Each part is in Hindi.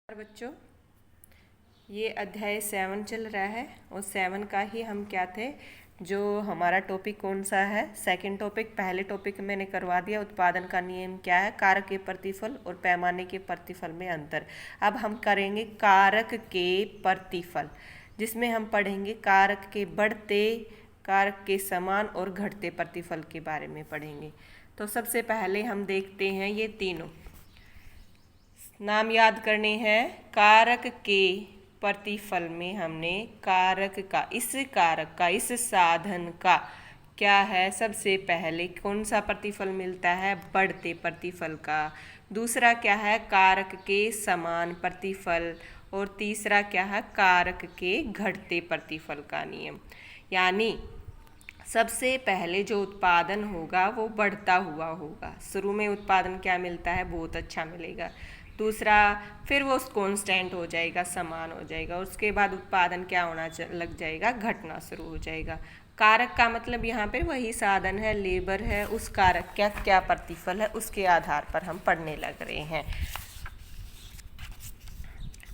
बच्चों, ये अध्याय 7 चल रहा है और 7 का ही हम क्या थे, जो हमारा टॉपिक कौन सा है, सेकंड टॉपिक। पहले टॉपिक मैंने करवा दिया, उत्पादन का नियम क्या है, कारक के प्रतिफल और पैमाने के प्रतिफल में अंतर। अब हम करेंगे कारक के प्रतिफल, जिसमें हम पढ़ेंगे कारक के बढ़ते, कारक के समान और घटते प्रतिफल के बारे में पढ़ेंगे। तो सबसे पहले हम देखते हैं ये तीनों नाम याद करने हैं। कारक के प्रतिफल में हमने कारक का इस साधन का क्या है, सबसे पहले कौन सा प्रतिफल मिलता है, बढ़ते प्रतिफल का। दूसरा क्या है, कारक के समान प्रतिफल। और तीसरा क्या है, कारक के घटते प्रतिफल का नियम। यानी सबसे पहले जो उत्पादन होगा वो बढ़ता हुआ होगा। शुरू में उत्पादन क्या मिलता है, बहुत अच्छा मिलेगा। दूसरा, फिर वो कांस्टेंट हो जाएगा, समान हो जाएगा। उसके बाद उत्पादन क्या होना लग जाएगा, घटना शुरू हो जाएगा। कारक का मतलब यहाँ पे वही साधन है, लेबर है, उस कारक का क्या प्रतिफल है, उसके आधार पर हम पढ़ने लग रहे हैं।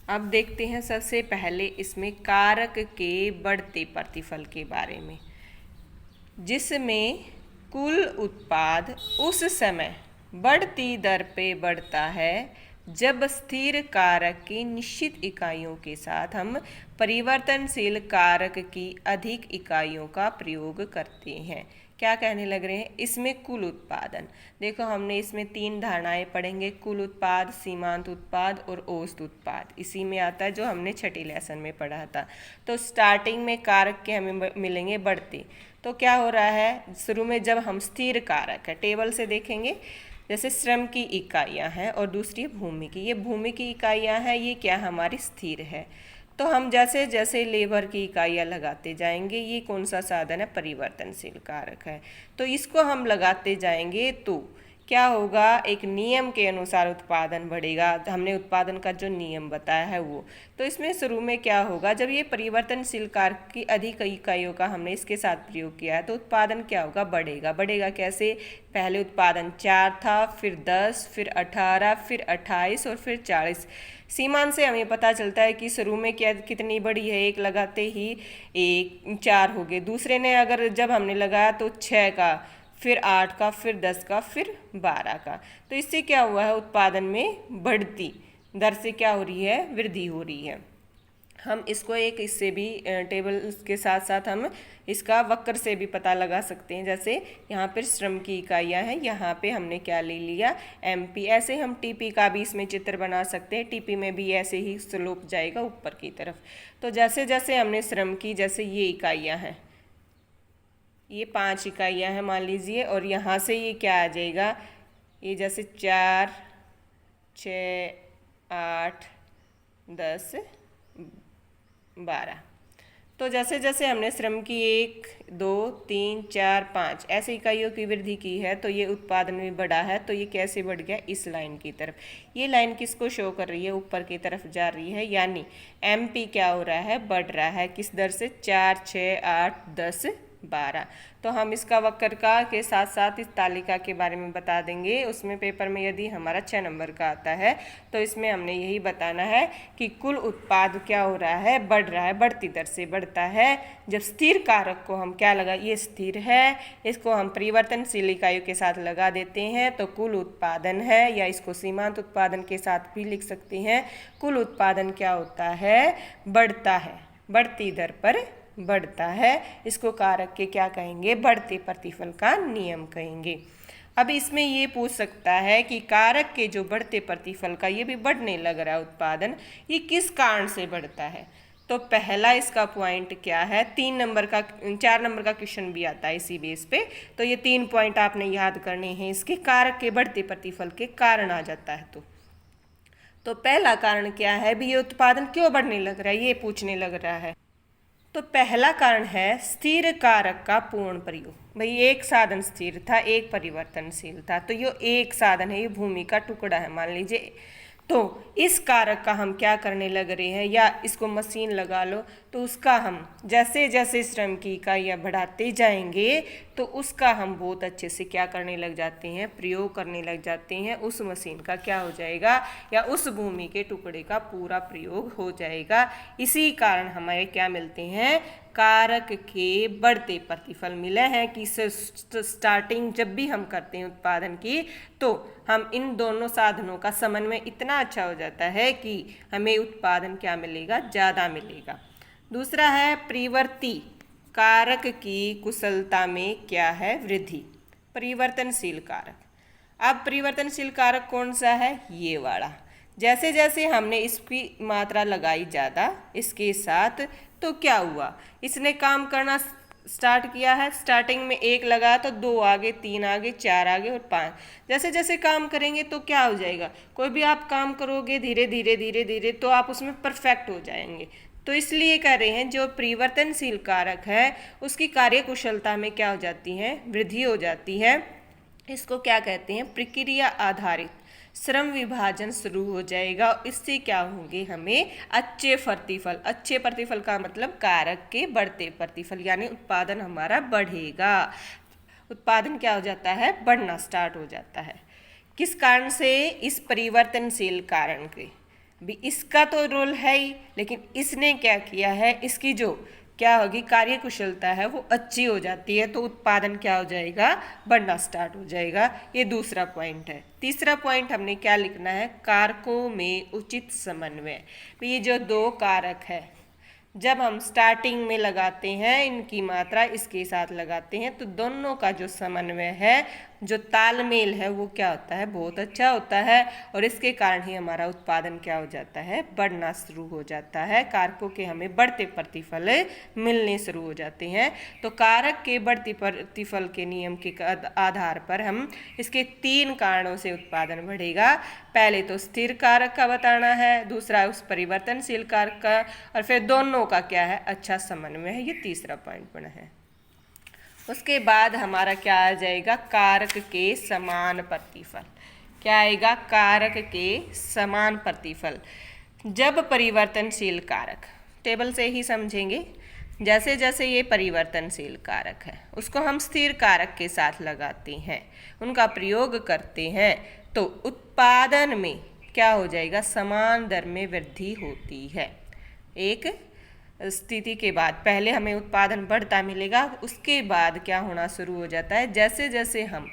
अब देखते हैं सबसे पहले इसमें कारक के बढ़ते प्रतिफल के बारे में, जिसमें कुल उत्पाद उस समय बढ़ती दर पे बढ़ता है जब स्थिर कारक की निश्चित इकाइयों के साथ हम परिवर्तनशील कारक की अधिक इकाइयों का प्रयोग करते हैं। क्या कहने लग रहे हैं, इसमें कुल उत्पादन। देखो, हमने इसमें 3 धारणाएं पढ़ेंगे, कुल उत्पाद, सीमांत उत्पाद और औसत उत्पाद। इसी में आता है जो हमने छठी लेसन में पढ़ा था। तो स्टार्टिंग में कारक के हमें मिलेंगे बढ़ते। तो क्या हो रहा है, शुरू में जब हम स्थिर कारक है, टेबल से देखेंगे, जैसे श्रम की इकाइयां हैं और दूसरी भूमि की। ये भूमि की इकाइयां हैं, ये क्या हमारी स्थिर है। तो हम जैसे जैसे लेबर की इकाइयां लगाते जाएंगे, ये कौन सा साधन है, परिवर्तनशील कारक है। तो इसको हम लगाते जाएंगे तो क्या होगा, एक नियम के अनुसार उत्पादन बढ़ेगा। हमने उत्पादन का जो नियम बताया है वो। तो इसमें शुरू में क्या होगा, जब ये परिवर्तनशील कारक की अधिक इकाइयों का हमने इसके साथ प्रयोग किया है तो उत्पादन क्या होगा, बढ़ेगा। बढ़ेगा कैसे, पहले उत्पादन 4 था, फिर 10, फिर 18, फिर 28 और फिर 40। सीमांत से हमें पता चलता है कि शुरू में क्या कितनी बड़ी है, एक लगाते ही 4 हो गए। दूसरे ने अगर जब हमने लगाया तो 6 का, फिर 8 का, फिर 10 का, फिर 12 का। तो इससे क्या हुआ है, उत्पादन में बढ़ती दर से क्या हो रही है, वृद्धि हो रही है। हम इसको एक इससे भी टेबल के साथ साथ हम इसका वक्र से भी पता लगा सकते हैं। जैसे यहाँ पर श्रम की इकाइयाँ हैं, यहाँ पे हमने क्या ले लिया, MP। ऐसे हम TP का भी इसमें चित्र बना सकते हैं। TP में भी ऐसे ही स्लोप जाएगा ऊपर की तरफ। तो जैसे जैसे हमने श्रम की, जैसे ये इकाइयाँ हैं, ये 5 इकाइयाँ हैं मान लीजिए, और यहाँ से ये क्या आ जाएगा, ये जैसे 4, 6, 8, 10, 12। तो जैसे जैसे हमने श्रम की 1, 2, 3, 4, 5 ऐसे इकाइयों की वृद्धि की है तो ये उत्पादन भी बढ़ा है। तो ये कैसे बढ़ गया, इस लाइन की तरफ। ये लाइन किसको शो कर रही है, ऊपर की तरफ जा रही है। यानी MP क्या हो रहा है, बढ़ रहा है। किस दर से, 4, 6, 8, 10, 12। तो हम इसका वक्र का के साथ साथ इस तालिका के बारे में बता देंगे। उसमें पेपर में यदि हमारा 6 नंबर का आता है तो इसमें हमने यही बताना है कि कुल उत्पाद क्या हो रहा है, बढ़ रहा है, बढ़ती दर से बढ़ता है। जब स्थिर कारक को हम क्या लगा, ये स्थिर है, इसको हम परिवर्तनशील इकाइयों के साथ लगा देते हैं तो कुल उत्पादन है, या इसको सीमांत उत्पादन के साथ भी लिख सकते हैं। कुल उत्पादन क्या होता है, बढ़ता है, बढ़ती दर पर बढ़ता है। इसको कारक के क्या कहेंगे, बढ़ते प्रतिफल का नियम कहेंगे। अब इसमें ये पूछ सकता है कि कारक के जो बढ़ते प्रतिफल का, ये भी बढ़ने लग रहा है उत्पादन, ये किस कारण से बढ़ता है। तो पहला इसका पॉइंट क्या है, 4 नंबर का क्वेश्चन भी आता है इसी बेस पे। तो ये 3 पॉइंट आपने याद करने हैं, इसके कारक के बढ़ते प्रतिफल के कारण आ जाता है। तो पहला कारण क्या है भी, ये उत्पादन क्यों बढ़ने लग रहा है, ये पूछने लग रहा है। तो पहला कारण है स्थिर कारक का पूर्ण प्रयोग। भाई एक साधन स्थिर था, एक परिवर्तनशील था, तो ये एक साधन है, ये भूमि का टुकड़ा है मान लीजिए। तो इस कारक का हम क्या करने लग रहे हैं, या इसको मशीन लगा लो, तो उसका हम जैसे जैसे श्रम की इकाइयाँ बढ़ाते जाएंगे तो उसका हम बहुत अच्छे से क्या करने लग जाते हैं, प्रयोग करने लग जाते हैं। उस मशीन का क्या हो जाएगा, या उस भूमि के टुकड़े का पूरा प्रयोग हो जाएगा। इसी कारण हमें क्या मिलते हैं, कारक के बढ़ते प्रतिफल मिले हैं कि स्टार्टिंग जब भी हम करते हैं उत्पादन की, तो हम इन दोनों साधनों का समन्वय इतना अच्छा हो जाता है कि हमें उत्पादन क्या मिलेगा, ज़्यादा मिलेगा। दूसरा है परिवर्ती कारक की कुशलता में क्या है, वृद्धि। परिवर्तनशील कारक, अब परिवर्तनशील कारक कौन सा है, ये वाला। जैसे जैसे हमने इसकी मात्रा लगाई ज़्यादा इसके साथ, तो क्या हुआ, इसने काम करना स्टार्ट किया है। स्टार्टिंग में 1 लगाया तो 2 आगे, 3 आगे, 4 आगे और 5। जैसे जैसे काम करेंगे तो क्या हो जाएगा, कोई भी आप काम करोगे धीरे धीरे धीरे धीरे तो आप उसमें परफेक्ट हो जाएंगे। तो इसलिए कह रहे हैं जो परिवर्तनशील कारक है उसकी कार्यकुशलता में क्या हो जाती है, वृद्धि हो जाती है। इसको क्या कहते हैं, प्रक्रिया आधारित श्रम विभाजन शुरू हो जाएगा। इससे क्या होंगे, हमें अच्छे प्रतिफल, अच्छे प्रतिफल का मतलब कारक के बढ़ते प्रतिफल, यानी उत्पादन हमारा बढ़ेगा। उत्पादन क्या हो जाता है, बढ़ना स्टार्ट हो जाता है। किस कारण से, इस परिवर्तनशील कारण के भी इसका तो रोल है ही, लेकिन इसने क्या किया है, इसकी जो क्या होगी कार्यकुशलता है वो अच्छी हो जाती है, तो उत्पादन क्या हो जाएगा, बढ़ना स्टार्ट हो जाएगा। ये दूसरा पॉइंट है। तीसरा पॉइंट हमने क्या लिखना है, कारकों में उचित समन्वय। ये जो 2 कारक है, जब हम स्टार्टिंग में लगाते हैं इनकी मात्रा इसके साथ लगाते हैं, तो दोनों का जो समन्वय है, जो तालमेल है, वो क्या होता है, बहुत अच्छा होता है। और इसके कारण ही हमारा उत्पादन क्या हो जाता है, बढ़ना शुरू हो जाता है। कारकों के हमें बढ़ते प्रतिफल मिलने शुरू हो जाते हैं। तो कारक के बढ़ते प्रतिफल के नियम के आधार पर हम इसके 3 कारणों से उत्पादन बढ़ेगा। पहले तो स्थिर कारक का बताना है, दूसरा उस परिवर्तनशील कारक का, और फिर दोनों का क्या है, अच्छा समन्वय है। ये तीसरा पॉइंट बना है। उसके बाद हमारा क्या आ जाएगा, कारक के समान प्रतिफल। क्या आएगा, कारक के समान प्रतिफल। जब परिवर्तनशील कारक, टेबल से ही समझेंगे, जैसे जैसे ये परिवर्तनशील कारक है उसको हम स्थिर कारक के साथ लगाते हैं, उनका प्रयोग करते हैं, तो उत्पादन में क्या हो जाएगा, समान दर में वृद्धि होती है। एक स्थिति के बाद पहले हमें उत्पादन बढ़ता मिलेगा, उसके बाद क्या होना शुरू हो जाता है, जैसे जैसे हम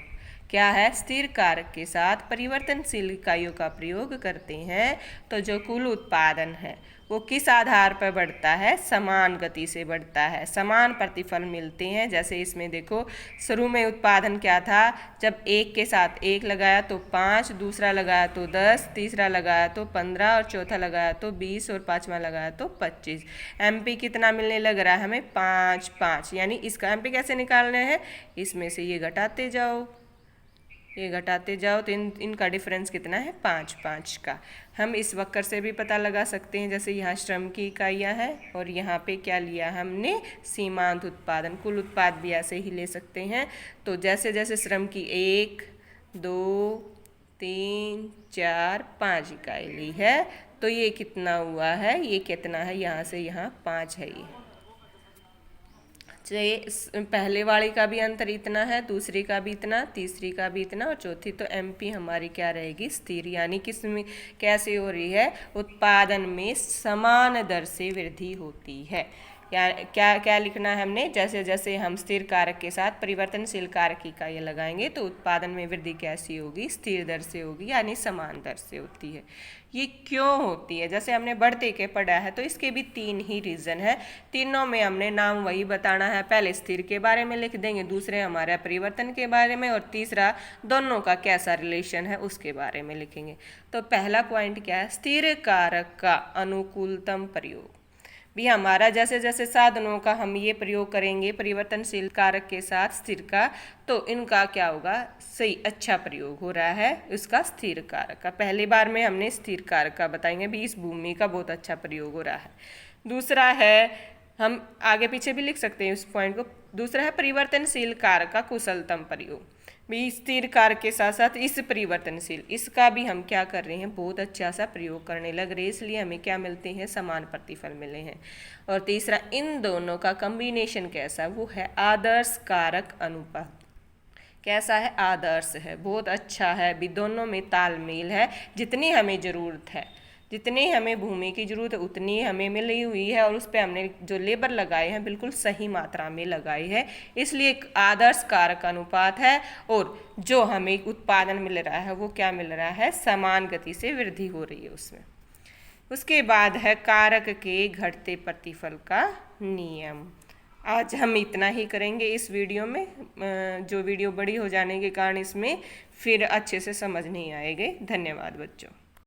क्या है, स्थिर कारक के साथ परिवर्तनशील इकाइयों का प्रयोग करते हैं, तो जो कुल उत्पादन है वो किस आधार पर बढ़ता है, समान गति से बढ़ता है, समान प्रतिफल मिलते हैं। जैसे इसमें देखो, शुरू में उत्पादन क्या था, जब 1 के साथ 1 लगाया तो 5, दूसरा लगाया तो 10, तीसरा लगाया तो 15 और चौथा लगाया तो 20 और पाँचवा लगाया तो 25। MP कितना मिलने लग रहा है हमें, 5 5। यानी इसका MP कैसे निकालना है, इसमें से ये घटाते जाओ, ये घटाते जाओ, तो इनका डिफरेंस कितना है, 5 5 का। हम इस वक्र से भी पता लगा सकते हैं, जैसे यहाँ श्रम की इकाइयाँ हैं और यहाँ पे क्या लिया हमने, सीमांत उत्पादन। कुल उत्पाद भी ऐसे ही ले सकते हैं। तो जैसे जैसे श्रम की 1 2 3 4 5 इकाई ली है, तो ये कितना हुआ है, ये कितना है, यहाँ से यहाँ 5 है। ये पहले वाली का भी अंतर इतना है, दूसरी का भी इतना, तीसरी का भी इतना, और चौथी तो MP हमारी क्या रहेगी, स्थिर। यानी किस में कैसे हो रही है, उत्पादन में समान दर से वृद्धि होती है। या क्या क्या लिखना है हमने, जैसे जैसे हम स्थिर कारक के साथ परिवर्तनशील कारक की इकाइयाँ लगाएंगे तो उत्पादन में वृद्धि कैसी होगी, स्थिर दर से होगी, यानी समान दर से होती है। ये क्यों होती है, जैसे हमने बढ़ते के पढ़ा है, तो इसके भी 3 ही रीज़न है। तीनों में हमने नाम वही बताना है, पहले स्थिर के बारे में लिख देंगे, दूसरे हमारा परिवर्तन के बारे में, और तीसरा दोनों का कैसा रिलेशन है उसके बारे में लिखेंगे। तो पहला पॉइंट क्या है, स्थिर कारक का अनुकूलतम प्रयोग। भी हमारा जैसे जैसे साधनों का हम ये प्रयोग करेंगे परिवर्तनशील कारक के साथ स्थिर का, तो इनका क्या होगा, सही अच्छा प्रयोग हो रहा है उसका स्थिर कारक का। पहली बार में हमने स्थिर कारक का बताएंगे, भी इस भूमि का बहुत अच्छा प्रयोग हो रहा है। दूसरा है, हम आगे पीछे भी लिख सकते हैं उस पॉइंट को, दूसरा है परिवर्तनशील कारक का कुशलतम प्रयोग। भी स्थिर कारक के साथ साथ इस परिवर्तनशील, इसका भी हम क्या कर रहे हैं, बहुत अच्छा सा प्रयोग करने लग रहे हैं, इसलिए हमें क्या मिलते हैं, समान प्रतिफल मिले हैं। और तीसरा, इन दोनों का कॉम्बिनेशन कैसा, वो है आदर्श कारक अनुपात। कैसा है, आदर्श है, बहुत अच्छा है, भी दोनों में तालमेल है, जितनी हमें ज़रूरत है, जितनी हमें भूमि की जरूरत है उतनी हमें मिली हुई है, और उस पर हमने जो लेबर लगाए हैं बिल्कुल सही मात्रा में लगाई है, इसलिए एक आदर्श कारक अनुपात है। और जो हमें उत्पादन मिल रहा है वो क्या मिल रहा है, समान गति से वृद्धि हो रही है उसमें। उसके बाद है कारक के घटते प्रतिफल का नियम। आज हम इतना ही करेंगे इस वीडियो में, जो वीडियो बड़ी हो जाने के कारण इसमें फिर अच्छे से समझ नहीं आएगी। धन्यवाद बच्चों।